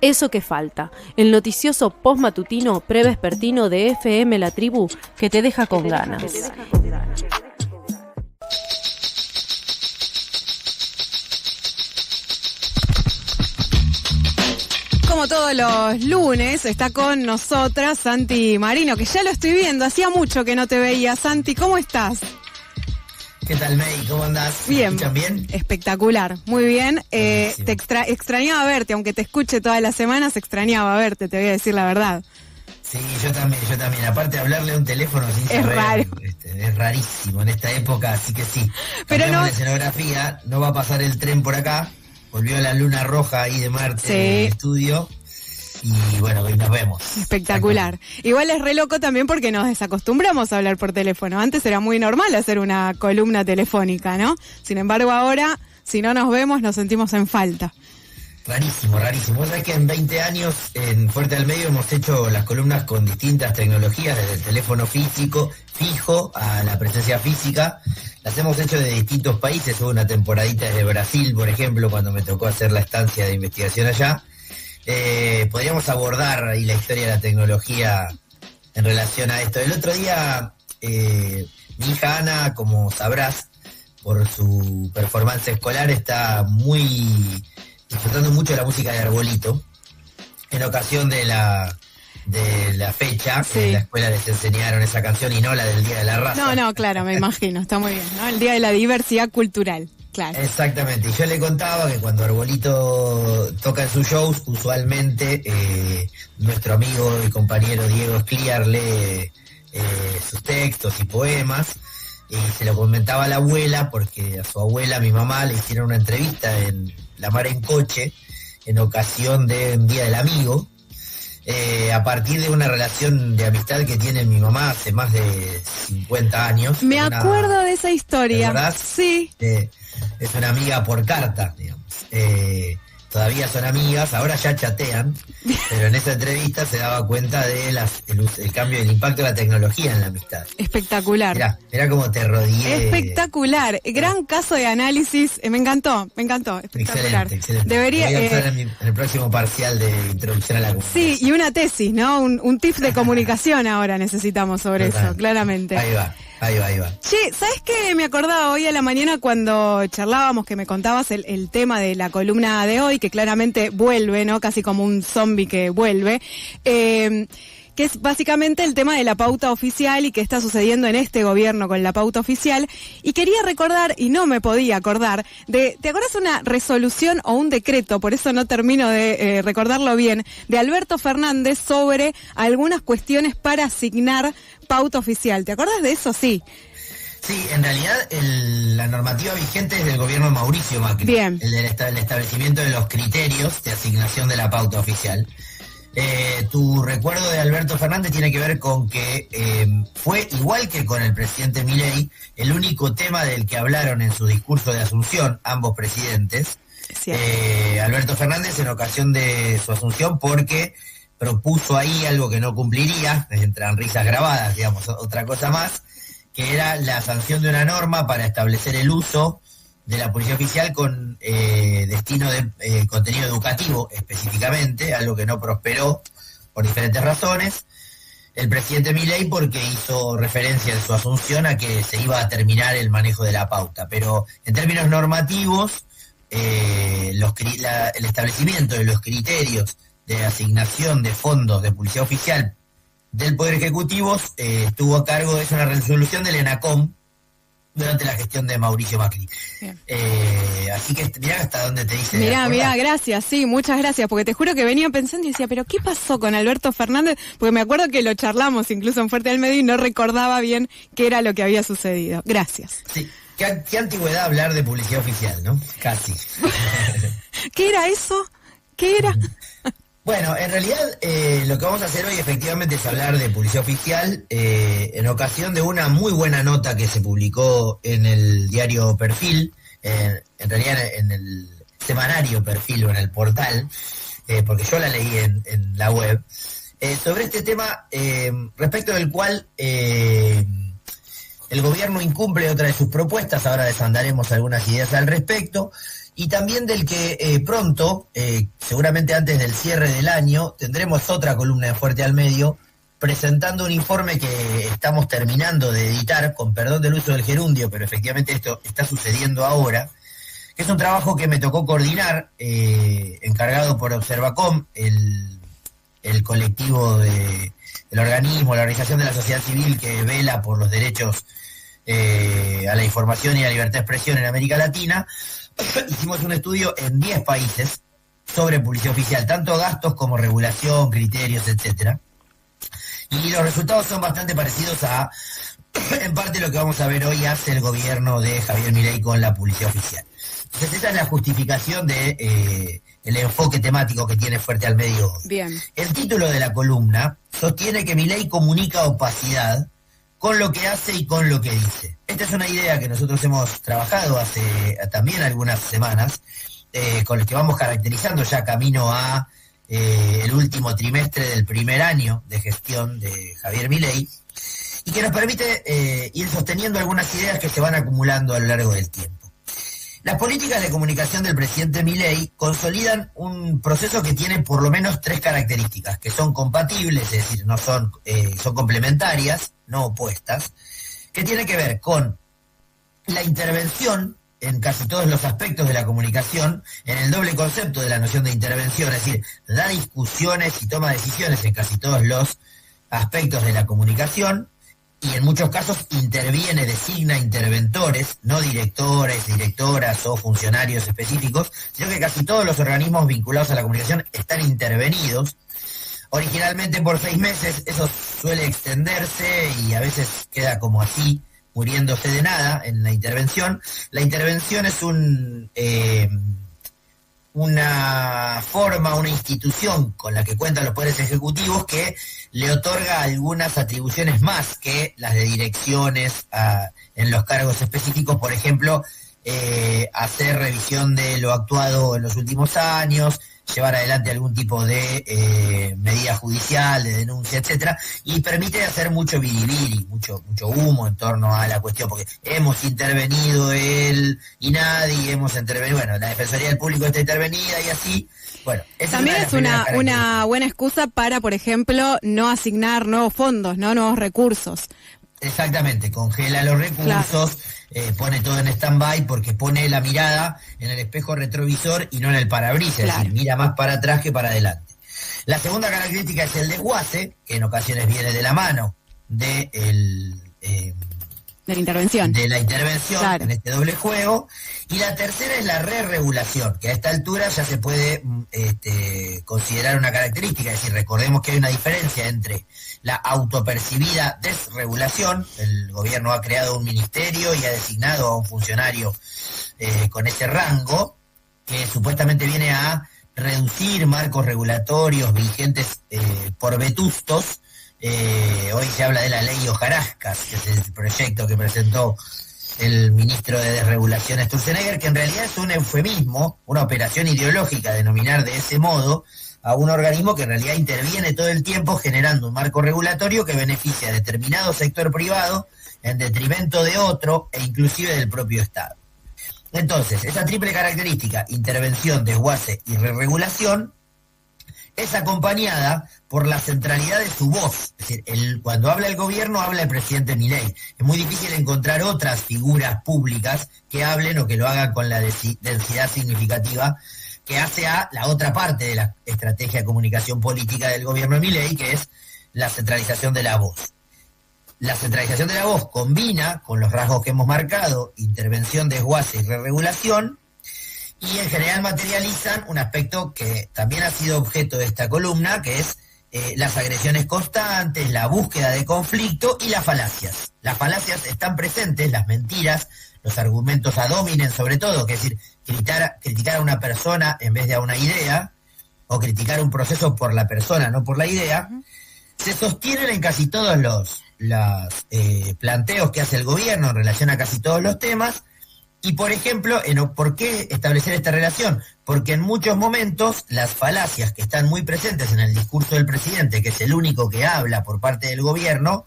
Eso que falta, el noticioso postmatutino prevespertino de FM La Tribu que te deja con ganas. Como todos los lunes, está con nosotras Santi Marino, que ya lo estoy viendo, hacía mucho que no te veía. Santi, ¿cómo estás? ¿Qué tal, May? ¿Cómo andás? Bien. ¿Me escuchan bien? Espectacular, muy bien. Te extrañaba verte, aunque te escuche todas las semanas, extrañaba verte, te voy a decir la verdad. Sí, yo también. Aparte, hablarle a un teléfono sin saber, raro. Es rarísimo en esta época, así que sí. Pero no. La escenografía, no va a pasar el tren por acá. Volvió la luna roja ahí de Marte en el estudio. Y bueno, hoy nos vemos. Espectacular. Igual es re loco también porque nos desacostumbramos a hablar por teléfono. Antes era muy normal hacer una columna telefónica, ¿no? Sin embargo, ahora, si no nos vemos, nos sentimos en falta. Rarísimo. Vos sabés que en 20 años en Fuerte al Medio hemos hecho las columnas con distintas tecnologías, desde el teléfono físico, fijo, a la presencia física. Las hemos hecho de distintos países. Hubo una temporadita desde Brasil, por ejemplo, cuando me tocó hacer la estancia de investigación allá. Podríamos abordar ahí la historia de la tecnología en relación a esto. El otro día, mi hija Ana, como sabrás, por su performance escolar, está disfrutando mucho de la música de Arbolito. En ocasión de la fecha, en la escuela les enseñaron esa canción y no la del Día de la Raza. No, claro, me imagino, está muy bien, ¿no? El Día de la Diversidad Cultural. Claro. Exactamente, y yo le contaba que cuando Arbolito toca en sus shows, usualmente nuestro amigo y compañero Diego Escliar lee sus textos y poemas, y se lo comentaba a la abuela, porque a su abuela, mi mamá, le hicieron una entrevista en La Mar en Coche, en ocasión de un Día del Amigo, a partir de una relación de amistad que tiene mi mamá hace más de 50 años. Me acuerdo de esa historia. ¿Verdad? Sí. Es una amiga por carta, digamos. Todavía son amigas, ahora ya chatean, pero en esa entrevista se daba cuenta de el cambio, del impacto de la tecnología en la amistad. Espectacular. Mirá cómo te rodeé. Espectacular. Gran caso de análisis. Me encantó. Espectacular. Excelente. Debería voy a usar en el próximo parcial de introducción a la comunicación. Sí, y una tesis, ¿no? Un tip de comunicación ahora necesitamos sobre eso, claramente. Ahí va. Che, ¿sabes qué? Me acordaba hoy a la mañana cuando charlábamos, que me contabas el tema de la columna de hoy, que claramente vuelve, ¿no? Casi como un zombie que vuelve. Que es básicamente el tema de la pauta oficial y qué está sucediendo en este gobierno con la pauta oficial. Y quería recordar, y no me podía acordar, ¿te acordás una resolución o un decreto, por eso no termino de recordarlo bien, de Alberto Fernández sobre algunas cuestiones para asignar pauta oficial? ¿Te acordás de eso? Sí. Sí, en realidad la normativa vigente es del gobierno de Mauricio Macri. Bien. El establecimiento de los criterios de asignación de la pauta oficial. Tu recuerdo de Alberto Fernández tiene que ver con que fue, igual que con el presidente Milei, el único tema del que hablaron en su discurso de asunción ambos presidentes. Alberto Fernández en ocasión de su asunción, porque propuso ahí algo que no cumpliría, entran risas grabadas, digamos, otra cosa más, que era la sanción de una norma para establecer el uso de la policía oficial con destino de contenido educativo específicamente, algo que no prosperó por diferentes razones. El presidente Milei porque hizo referencia en su asunción a que se iba a terminar el manejo de la pauta, pero en términos normativos, el establecimiento de los criterios de asignación de fondos de policía oficial del Poder Ejecutivo estuvo a cargo de una resolución del ENACOM durante la gestión de Mauricio Macri. Así que mirá hasta dónde te dice. Mirá, gracias, sí, muchas gracias, porque te juro que venía pensando y decía, pero ¿qué pasó con Alberto Fernández? Porque me acuerdo que lo charlamos incluso en Fuerte del Medio y no recordaba bien qué era lo que había sucedido. Gracias. Sí, qué antigüedad hablar de publicidad oficial, ¿no? Casi. ¿Qué era eso? ¿Qué era? Bueno, en realidad lo que vamos a hacer hoy efectivamente es hablar de publicidad oficial en ocasión de una muy buena nota que se publicó en el diario Perfil, en realidad en el semanario Perfil o en el portal, porque yo la leí en la web, sobre este tema respecto del cual el gobierno incumple otra de sus propuestas. Ahora desandaremos algunas ideas al respecto. y también del que pronto, seguramente antes del cierre del año, tendremos otra columna de Fuerte al Medio, presentando un informe que estamos terminando de editar, con perdón del uso del gerundio, pero efectivamente esto está sucediendo ahora, que es un trabajo que me tocó coordinar, encargado por Observacom, el colectivo el organismo, la organización de la sociedad civil que vela por los derechos a la información y a la libertad de expresión en América Latina. Hicimos un estudio en 10 países sobre publicidad oficial, tanto gastos como regulación, criterios, etcétera. Y los resultados son bastante parecidos a, en parte, lo que vamos a ver hoy hace el gobierno de Javier Milei con la publicidad oficial. Entonces esa es la justificación de el enfoque temático que tiene Fuerte al Medio hoy. Bien. El título de la columna sostiene que Milei comunica opacidad con lo que hace y con lo que dice. Esta es una idea que nosotros hemos trabajado hace también algunas semanas, con el que vamos caracterizando ya camino a el último trimestre del primer año de gestión de Javier Milei, y que nos permite ir sosteniendo algunas ideas que se van acumulando a lo largo del tiempo. Las políticas de comunicación del presidente Milei consolidan un proceso que tiene por lo menos 3 características, que son compatibles, es decir, no son complementarias, no opuestas, que tiene que ver con la intervención en casi todos los aspectos de la comunicación, en el doble concepto de la noción de intervención, es decir, da discusiones y toma decisiones en casi todos los aspectos de la comunicación, y en muchos casos interviene, designa interventores, no directores, directoras o funcionarios específicos, sino que casi todos los organismos vinculados a la comunicación están intervenidos. Originalmente por 6 meses, eso suele extenderse y a veces queda como así, muriéndose de nada en la intervención. La intervención es una forma, una institución con la que cuentan los poderes ejecutivos que le otorga algunas atribuciones más que las de direcciones en los cargos específicos, por ejemplo, hacer revisión de lo actuado en los últimos años, llevar adelante algún tipo de medida judicial, de denuncia, etcétera, y permite hacer mucho biribiri, mucho humo en torno a la cuestión, porque hemos intervenido el INADI, hemos intervenido, bueno, la Defensoría del Público está intervenida y así. Bueno, también es una buena excusa para, por ejemplo, no asignar nuevos fondos, ¿no? Nuevos recursos. Exactamente, congela los recursos, claro. Pone todo en stand-by porque pone la mirada en el espejo retrovisor y no en el parabrisas, claro. Es decir, mira más para atrás que para adelante. La segunda característica es el desguace, que en ocasiones viene de la mano de la intervención. De la intervención, claro. En este doble juego. Y la tercera es la re-regulación, que a esta altura ya se puede considerar una característica. Es decir, recordemos que hay una diferencia entre la autopercibida desregulación, el gobierno ha creado un ministerio y ha designado a un funcionario con ese rango, que supuestamente viene a reducir marcos regulatorios vigentes por vetustos. Hoy se habla de la ley Hojarascas, que es el proyecto que presentó el ministro de Desregulación Sturzenegger, que en realidad es un eufemismo, una operación ideológica, denominar de ese modo a un organismo que en realidad interviene todo el tiempo generando un marco regulatorio que beneficia a determinado sector privado en detrimento de otro e inclusive del propio Estado. Entonces, esa triple característica, intervención, desguace y re-regulación, es acompañada por la centralidad de su voz. Es decir, cuando habla el gobierno, habla el presidente Milei. Es muy difícil encontrar otras figuras públicas que hablen o que lo hagan con la densidad significativa que hace a la otra parte de la estrategia de comunicación política del gobierno de Milei, que es la centralización de la voz. La centralización de la voz combina con los rasgos que hemos marcado, intervención, desguace y re-regulación, y en general materializan un aspecto que también ha sido objeto de esta columna, que es las agresiones constantes, la búsqueda de conflicto y las falacias. Las falacias están presentes, las mentiras, los argumentos ad hominem sobre todo, que es decir, criticar a una persona en vez de a una idea, o criticar un proceso por la persona, no por la idea, se sostienen en casi todos los planteos que hace el gobierno en relación a casi todos los temas. Y, por ejemplo, ¿por qué establecer esta relación? Porque en muchos momentos las falacias que están muy presentes en el discurso del presidente, que es el único que habla por parte del gobierno,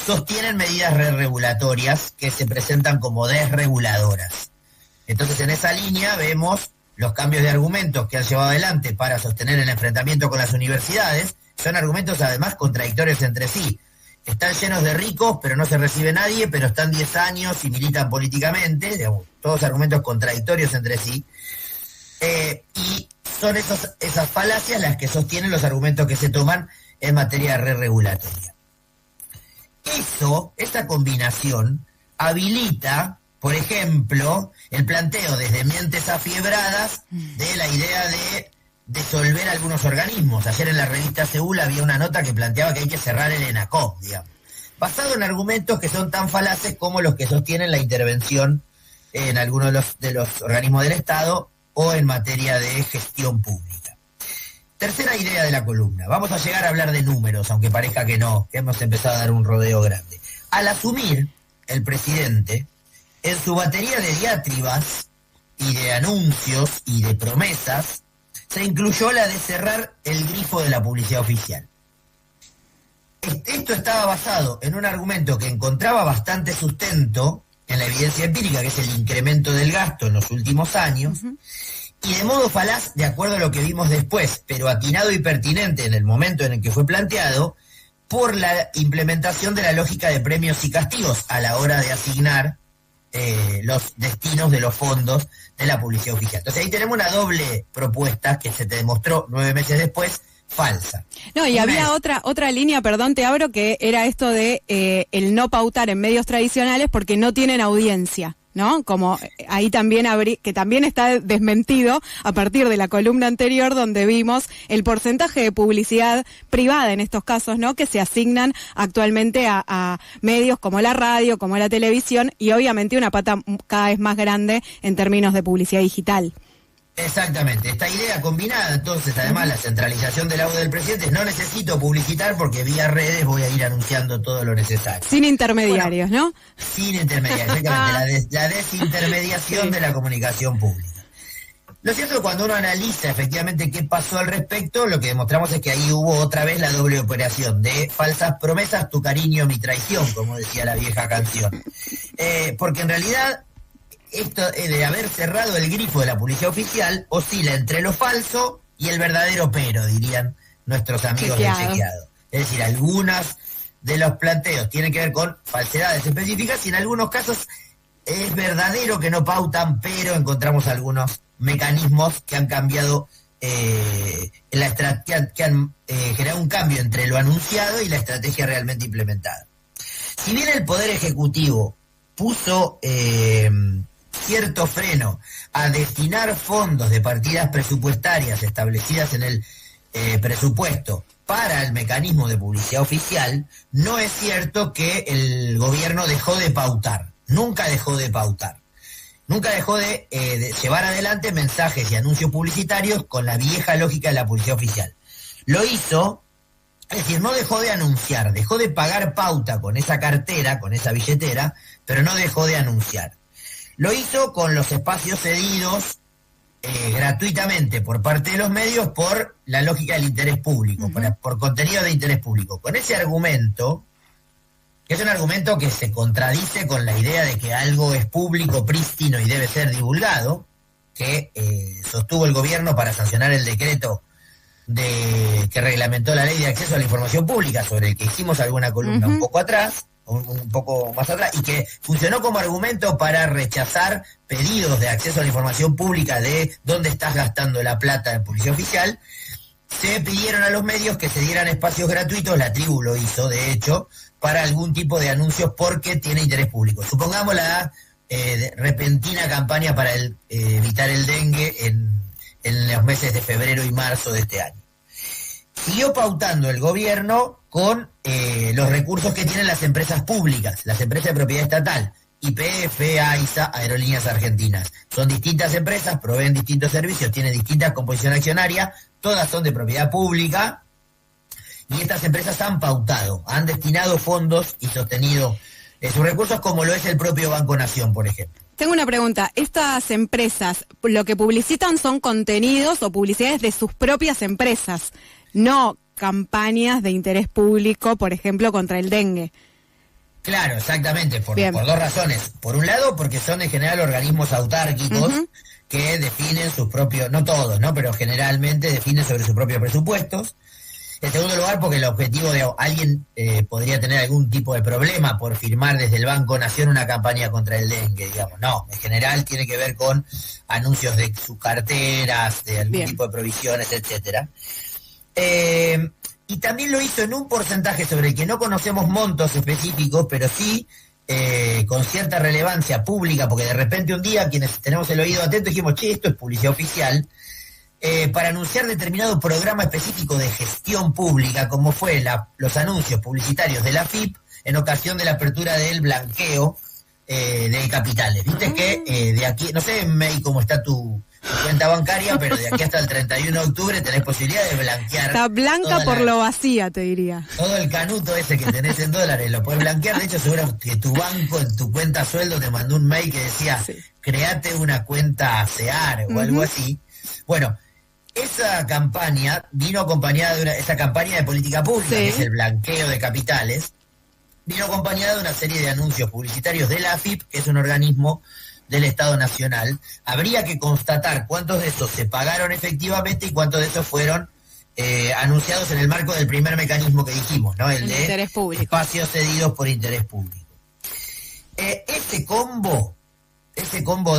sostienen medidas regulatorias que se presentan como desreguladoras. Entonces, en esa línea vemos los cambios de argumentos que han llevado adelante para sostener el enfrentamiento con las universidades. Son argumentos además contradictorios entre sí. Están llenos de ricos, pero no se recibe nadie, pero están 10 años y militan políticamente, digamos, todos argumentos contradictorios entre sí. Y son esas falacias las que sostienen los argumentos que se toman en materia de red regulatoria. Esa combinación habilita, por ejemplo, el planteo desde mentes afiebradas de la idea de disolver algunos organismos. Ayer en la revista Seúl había una nota que planteaba que hay que cerrar el ENACOM, digamos, basado en argumentos que son tan falaces como los que sostienen la intervención en algunos de los organismos del Estado o en materia de gestión pública. Tercera idea de la columna. Vamos a llegar a hablar de números, aunque parezca que no, que hemos empezado a dar un rodeo grande. Al asumir el presidente, en su batería de diatribas y de anuncios y de promesas, se incluyó la de cerrar el grifo de la publicidad oficial. Esto estaba basado en un argumento que encontraba bastante sustento en la evidencia empírica, que es el incremento del gasto en los últimos años, y de modo falaz, de acuerdo a lo que vimos después, pero atinado y pertinente en el momento en el que fue planteado, por la implementación de la lógica de premios y castigos a la hora de asignar los destinos de los fondos de la publicidad oficial. Entonces ahí tenemos una doble propuesta que se te demostró 9 meses después falsa. No, y había otra línea, perdón, te abro, que era esto de el no pautar en medios tradicionales porque no tienen audiencia, ¿no? Como ahí también que también está desmentido a partir de la columna anterior donde vimos el porcentaje de publicidad privada en estos casos, ¿no? Que se asignan actualmente a medios como la radio, como la televisión y obviamente una pata cada vez más grande en términos de publicidad digital. Exactamente, esta idea combinada, entonces, además la centralización del audio del presidente, no necesito publicitar porque vía redes voy a ir anunciando todo lo necesario. Sin intermediarios, bueno, ¿no? Sin intermediarios, exactamente, la desintermediación de la comunicación pública. Lo cierto es que cuando uno analiza efectivamente qué pasó al respecto, lo que demostramos es que ahí hubo otra vez la doble operación de falsas promesas, tu cariño, mi traición, como decía la vieja canción. Porque en realidad esto de haber cerrado el grifo de la publicidad oficial oscila entre lo falso y el verdadero pero, dirían nuestros amigos del chequeado. Es decir, algunas de los planteos tienen que ver con falsedades específicas y en algunos casos es verdadero que no pautan, pero encontramos algunos mecanismos que han cambiado que han generado un cambio entre lo anunciado y la estrategia realmente implementada. Si bien el Poder Ejecutivo puso cierto freno a destinar fondos de partidas presupuestarias establecidas en el presupuesto para el mecanismo de publicidad oficial, no es cierto que el gobierno dejó de pautar, nunca dejó de pautar, nunca dejó de llevar adelante mensajes y anuncios publicitarios con la vieja lógica de la publicidad oficial. Lo hizo, es decir, no dejó de anunciar, dejó de pagar pauta con esa cartera, con esa billetera, pero no dejó de anunciar. Lo hizo con los espacios cedidos gratuitamente por parte de los medios por la lógica del interés público, por contenido de interés público. Con ese argumento, que es un argumento que se contradice con la idea de que algo es público, prístino y debe ser divulgado, que sostuvo el gobierno para sancionar el decreto que reglamentó la ley de acceso a la información pública, sobre el que hicimos alguna columna un poco atrás, un poco más atrás, y que funcionó como argumento para rechazar pedidos de acceso a la información pública de dónde estás gastando la plata en publicidad oficial. Se pidieron a los medios que se dieran espacios gratuitos, la tribu lo hizo, de hecho, para algún tipo de anuncios porque tiene interés público. Supongamos la repentina campaña para evitar el dengue en los meses de febrero y marzo de este año. Siguió pautando el gobierno con los recursos que tienen las empresas públicas, las empresas de propiedad estatal, YPF, AISA, Aerolíneas Argentinas. Son distintas empresas, proveen distintos servicios, tienen distintas composición accionaria, todas son de propiedad pública, y estas empresas han pautado, han destinado fondos y sostenido sus recursos, como lo es el propio Banco Nación, por ejemplo. Tengo una pregunta. ¿Estas empresas lo que publicitan son contenidos o publicidades de sus propias empresas, no campañas de interés público, por ejemplo, contra el dengue? Claro, exactamente, por Bien. dos razones. Por un lado, porque son en general organismos autárquicos Ujú. que definen sus propios, no todos, ¿no? Pero generalmente definen sobre sus propios presupuestos. En segundo lugar, porque el objetivo de alguien podría tener algún tipo de problema por firmar desde el Banco Nación una campaña contra el dengue, digamos. No, en general tiene que ver con anuncios de sus carteras, de algún Bien. tipo de provisiones, etcétera. Y también lo hizo en un porcentaje sobre el que no conocemos montos específicos, pero sí con cierta relevancia pública, porque de repente un día quienes tenemos el oído atento dijimos, che, esto es publicidad oficial, para anunciar determinado programa específico de gestión pública, como fue los anuncios publicitarios de la AFIP en ocasión de la apertura del blanqueo de capitales. Viste que de aquí, no sé, May, cómo está tu cuenta bancaria, pero de aquí hasta el 31 de octubre tenés posibilidad de blanquear. Está blanca por lo vacía, te diría. Todo el canuto ese que tenés en dólares lo podés blanquear. De hecho, seguro que tu banco en tu cuenta sueldo te mandó un mail que decía, Sí. create una cuenta CEAR o algo así. Bueno, esa campaña vino acompañada de esa campaña de política pública, Sí. que es el blanqueo de capitales, vino acompañada de una serie de anuncios publicitarios de la AFIP, que es un organismo del Estado Nacional. Habría que constatar cuántos de esos se pagaron efectivamente y cuántos de esos fueron anunciados en el marco del primer mecanismo que dijimos, ¿no? El de Interés público. espacios cedidos por interés público. Ese combo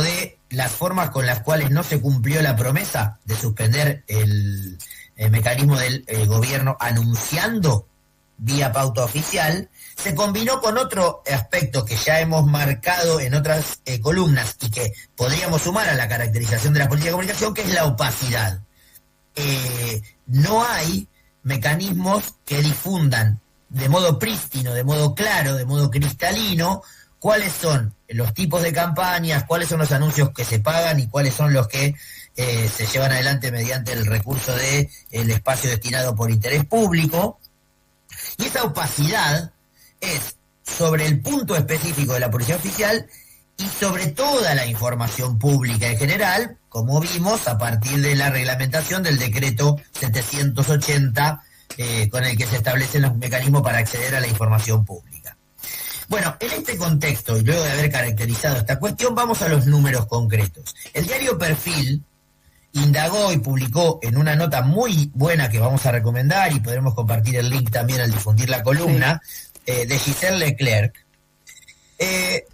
de las formas con las cuales no se cumplió la promesa de suspender el mecanismo del gobierno anunciando vía pauta oficial, se combinó con otro aspecto que ya hemos marcado en otras columnas y que podríamos sumar a la caracterización de la política de comunicación, que es la opacidad. No hay mecanismos que difundan de modo prístino, de modo claro, de modo cristalino, cuáles son los tipos de campañas, cuáles son los anuncios que se pagan y cuáles son los que se llevan adelante mediante el recurso del espacio destinado por interés público. Y esa opacidad es sobre el punto específico de la policía oficial y sobre toda la información pública en general, como vimos a partir de la reglamentación del decreto 780, con el que se establecen los mecanismos para acceder a la información pública. Bueno, en este contexto, y luego de haber caracterizado esta cuestión, vamos a los números concretos. El diario Perfil indagó y publicó en una nota muy buena que vamos a recomendar, y podremos compartir el link también al difundir la columna, de Giselle Leclerc, ¿qué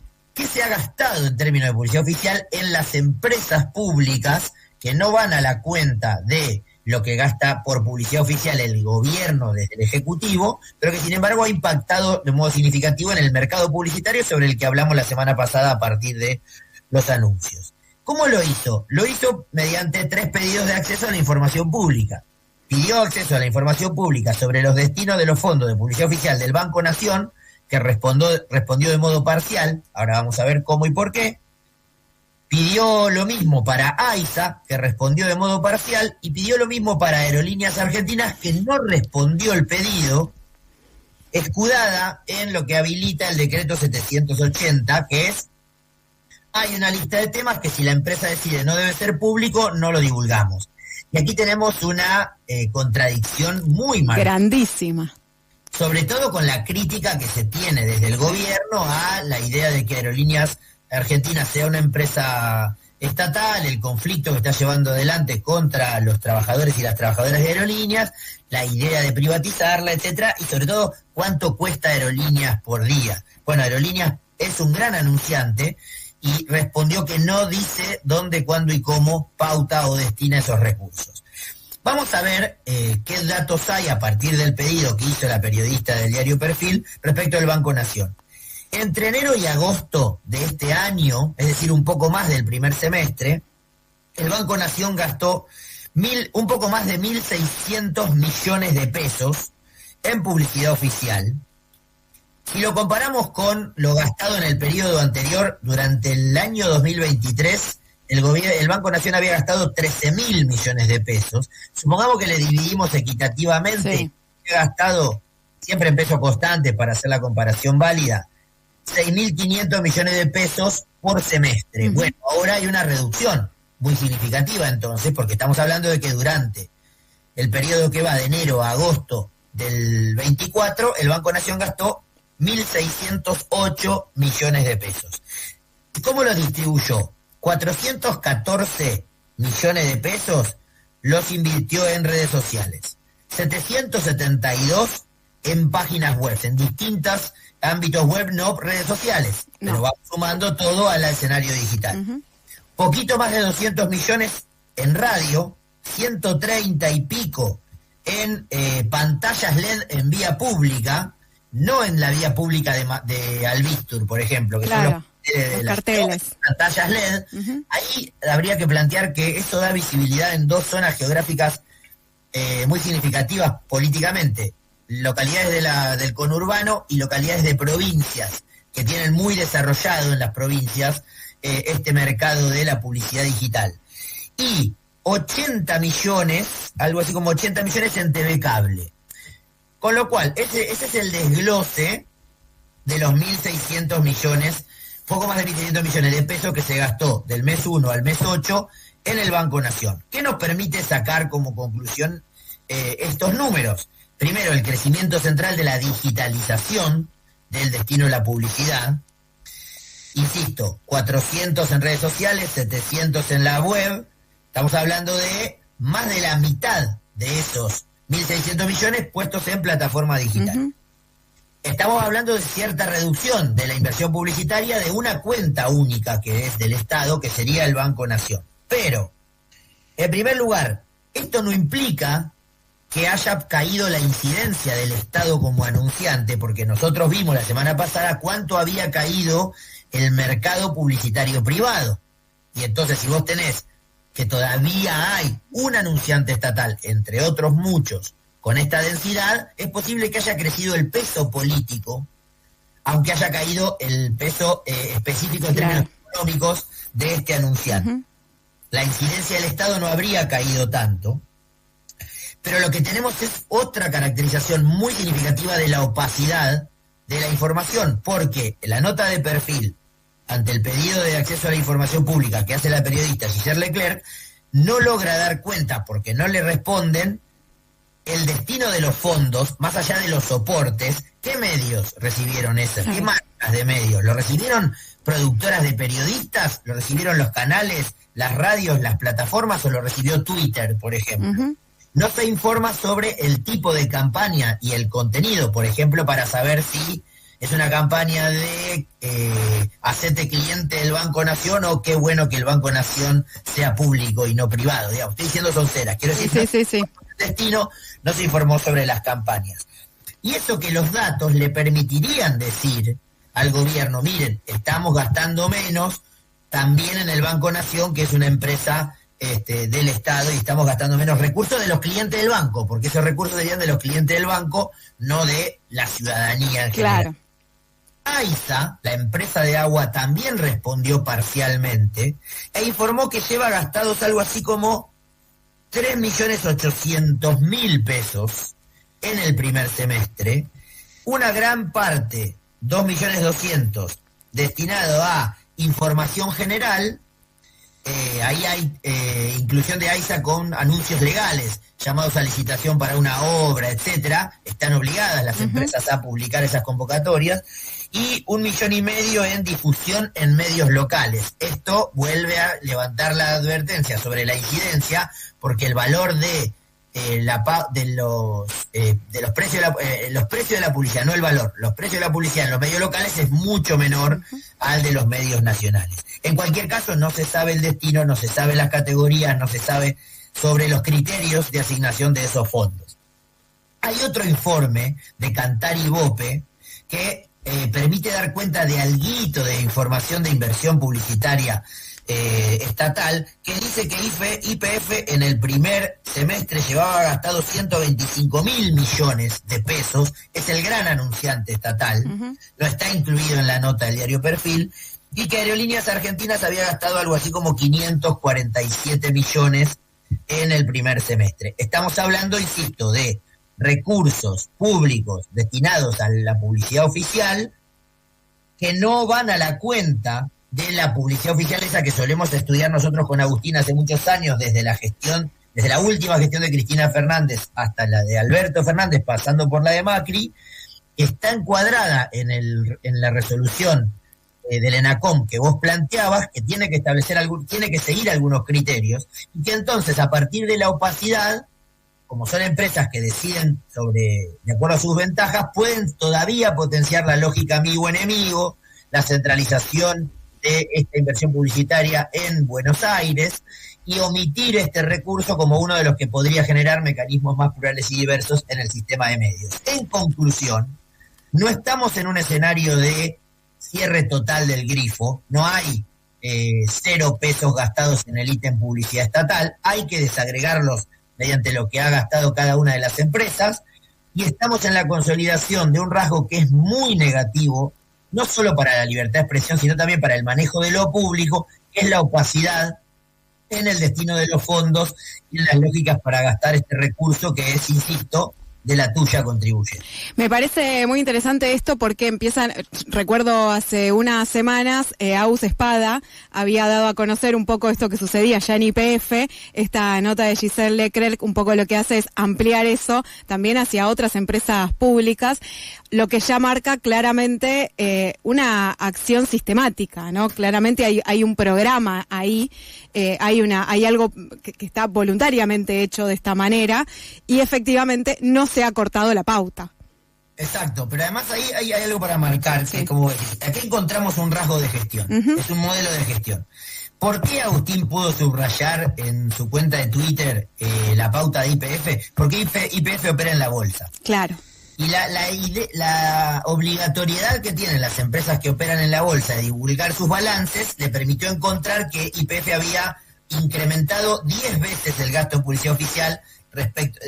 se ha gastado en términos de publicidad oficial en las empresas públicas que no van a la cuenta de lo que gasta por publicidad oficial el gobierno desde el Ejecutivo, pero que sin embargo ha impactado de modo significativo en el mercado publicitario sobre el que hablamos la semana pasada a partir de los anuncios? ¿Cómo lo hizo? Lo hizo mediante 3 pedidos de acceso a la información pública. Pidió acceso a la información pública sobre los destinos de los fondos de publicidad oficial del Banco Nación, que respondió de modo parcial, ahora vamos a ver cómo y por qué. Pidió lo mismo para AISA, que respondió de modo parcial, y pidió lo mismo para Aerolíneas Argentinas, que no respondió el pedido, escudada en lo que habilita el decreto 780, que es, hay una lista de temas que si la empresa decide no debe ser público, no lo divulgamos. Y aquí tenemos una contradicción muy marcada. Grandísima. Sobre todo con la crítica que se tiene desde el gobierno a la idea de que Aerolíneas Argentinas sea una empresa estatal, el conflicto que está llevando adelante contra los trabajadores y las trabajadoras de aerolíneas, la idea de privatizarla, etcétera, y sobre todo cuánto cuesta Aerolíneas por día. Bueno, Aerolíneas es un gran anunciante y respondió que no dice dónde, cuándo y cómo pauta o destina esos recursos. Vamos a ver qué datos hay a partir del pedido que hizo la periodista del diario Perfil respecto al Banco Nación. Entre enero y agosto de este año, es decir, un poco más del primer semestre, el Banco Nación gastó un poco más de 1.600 millones de pesos en publicidad oficial. Si lo comparamos con lo gastado en el periodo anterior, durante el año 2023, el Banco Nación había gastado 13.000 millones de pesos. Supongamos que le dividimos equitativamente, Sí. ha gastado, siempre en peso constante para hacer la comparación válida, 6.500 millones de pesos por semestre. Uh-huh. Bueno, ahora hay una reducción muy significativa entonces, porque estamos hablando de que durante el periodo que va de enero a agosto del 24, el Banco Nación gastó 1.608 millones de pesos. ¿Cómo lo distribuyó? 414 millones de pesos los invirtió en redes sociales, 772 en páginas web, en distintos ámbitos web, no redes sociales, pero va sumando todo al escenario digital. Poquito más de 200 millones en radio, 130 y pico en pantallas LED en vía pública, no en la vía pública de Albistur, por ejemplo, que son los carteles. Pantallas LED. Ahí habría que plantear que esto da visibilidad en dos zonas geográficas muy significativas políticamente, localidades del conurbano y localidades de provincias, que tienen muy desarrollado en las provincias este mercado de la publicidad digital. Y 80 millones, algo así como 80 millones en TV Cable. Con lo cual, ese es el desglose de los 1.600 millones, poco más de 1.600 millones de pesos que se gastó del mes 1 al mes 8 en el Banco Nación. ¿Qué nos permite sacar como conclusión estos números? Primero, el crecimiento central de la digitalización del destino de la publicidad. Insisto, 400 en redes sociales, 700 en la web. Estamos hablando de más de la mitad de esos 1.600 millones puestos en plataforma digital. Estamos hablando de cierta reducción de la inversión publicitaria de una cuenta única que es del Estado, que sería el Banco Nación. Pero, en primer lugar, esto no implica que haya caído la incidencia del Estado como anunciante, porque nosotros vimos la semana pasada cuánto había caído el mercado publicitario privado. Y entonces, si vos tenés que todavía hay un anunciante estatal, entre otros muchos, con esta densidad, es posible que haya crecido el peso político, aunque haya caído el peso específico en términos económicos de este anunciante. La incidencia del Estado no habría caído tanto, pero lo que tenemos es otra caracterización muy significativa de la opacidad de la información, porque la nota de perfil ante el pedido de acceso a la información pública que hace la periodista Giselle Leclerc, no logra dar cuenta, porque no le responden, el destino de los fondos, más allá de los soportes. ¿Qué medios recibieron eso? ¿Qué marcas de medios? ¿Lo recibieron productoras de periodistas? ¿Lo recibieron los canales, las radios, las plataformas, o lo recibió Twitter, por ejemplo? No se informa sobre el tipo de campaña y el contenido, por ejemplo, para saber si es una campaña de hacete cliente del Banco Nación, o qué bueno que el Banco Nación sea público y no privado. Digamos, estoy diciendo sonceras. Quiero decir, el destino no se informó sobre las campañas. Y eso que los datos le permitirían decir al gobierno, miren, estamos gastando menos también en el Banco Nación, que es una empresa del Estado, y estamos gastando menos recursos de los clientes del banco, porque esos recursos serían de los clientes del banco, no de la ciudadanía en general. Claro. AISA, la empresa de agua, también respondió parcialmente e informó que lleva gastados algo así como 3.800.000 pesos en el primer semestre, una gran parte, 2.200.000, destinado a información general. Ahí hay inclusión de AISA con anuncios legales, llamados a licitación para una obra, etcétera. Están obligadas las empresas a publicar esas convocatorias. Y 1,5 millones en difusión en medios locales. Esto vuelve a levantar la advertencia sobre la incidencia, porque el valor de los precios de la publicidad, no el valor, los precios de la publicidad en los medios locales es mucho menor al de los medios nacionales. En cualquier caso, no se sabe el destino, no se sabe las categorías, no se sabe sobre los criterios de asignación de esos fondos. Hay otro informe de Cantar y Bope que permite dar cuenta de alguito de información de inversión publicitaria estatal, que dice que YPF en el primer semestre llevaba gastado 125.000 millones de pesos, es el gran anunciante estatal, no está incluido en la nota del diario Perfil, y que Aerolíneas Argentinas había gastado algo así como 547 millones en el primer semestre. Estamos hablando, insisto, de recursos públicos destinados a la publicidad oficial que no van a la cuenta de la publicidad oficial, esa que solemos estudiar nosotros con Agustín hace muchos años, desde la última gestión de Cristina Fernández hasta la de Alberto Fernández, pasando por la de Macri, que está encuadrada en la resolución del ENACOM que vos planteabas, que tiene que establecer tiene que seguir algunos criterios, y que entonces a partir de la opacidad, como son empresas que deciden de acuerdo a sus ventajas, pueden todavía potenciar la lógica amigo-enemigo, la centralización de esta inversión publicitaria en Buenos Aires, y omitir este recurso como uno de los que podría generar mecanismos más plurales y diversos en el sistema de medios. En conclusión, no estamos en un escenario de cierre total del grifo, no hay 0 pesos gastados en el ítem publicidad estatal, hay que desagregarlos mediante lo que ha gastado cada una de las empresas, y estamos en la consolidación de un rasgo que es muy negativo, no solo para la libertad de expresión, sino también para el manejo de lo público, que es la opacidad en el destino de los fondos y en las lógicas para gastar este recurso que es, insisto, de la tuya contribuye. Me parece muy interesante esto porque recuerdo hace unas semanas, Aus Espada había dado a conocer un poco esto que sucedía ya en YPF, esta nota de Giselle Leclerc un poco lo que hace es ampliar eso también hacia otras empresas públicas, lo que ya marca claramente una acción sistemática, ¿no? Claramente hay un programa ahí, hay algo que está voluntariamente hecho de esta manera y efectivamente no se ha cortado la pauta. Exacto, pero además ahí hay algo para marcar, que como decís, aquí encontramos un rasgo de gestión, es un modelo de gestión. ¿Por qué Agustín pudo subrayar en su cuenta de Twitter la pauta de YPF? Porque YPF opera en la bolsa. Claro. Y la obligatoriedad que tienen las empresas que operan en la bolsa de divulgar sus balances le permitió encontrar que YPF había incrementado 10 veces el gasto en publicidad oficial respecto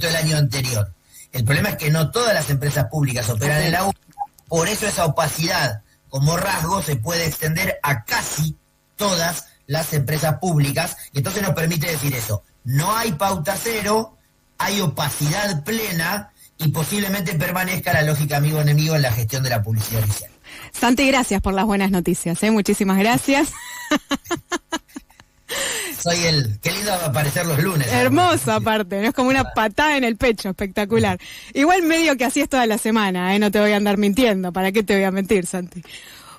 del año anterior. El problema es que no todas las empresas públicas operan en la bolsa, por eso esa opacidad como rasgo se puede extender a casi todas las empresas públicas, y entonces nos permite decir eso: no hay pauta cero, hay opacidad plena y posiblemente permanezca la lógica amigo-enemigo en la gestión de la publicidad oficial. Santi, gracias por las buenas noticias, muchísimas gracias. Soy qué lindo aparecer los lunes. Hermoso aparte, ¿no? Es como una patada en el pecho, espectacular. Igual medio que así es toda la semana, no te voy a andar mintiendo, ¿para qué te voy a mentir, Santi?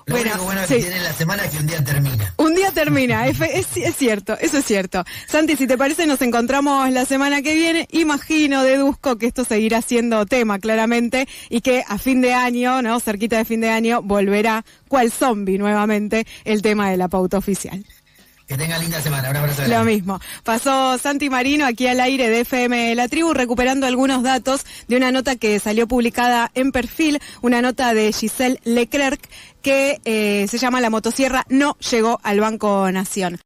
Lo único bueno que tiene la semana es que un día termina. Un día termina, es cierto, eso es cierto. Santi, si te parece, nos encontramos la semana que viene. Deduzco que esto seguirá siendo tema, claramente, y que a fin de año, ¿no? Cerquita de fin de año, volverá, cual zombie nuevamente, el tema de la pauta oficial. Que tengan linda semana. Un abrazo. Lo mismo. Pasó Santi Marino aquí al aire de FM La Tribu, recuperando algunos datos de una nota que salió publicada en Perfil, una nota de Giselle Leclerc que se llama La motosierra no llegó al Banco Nación.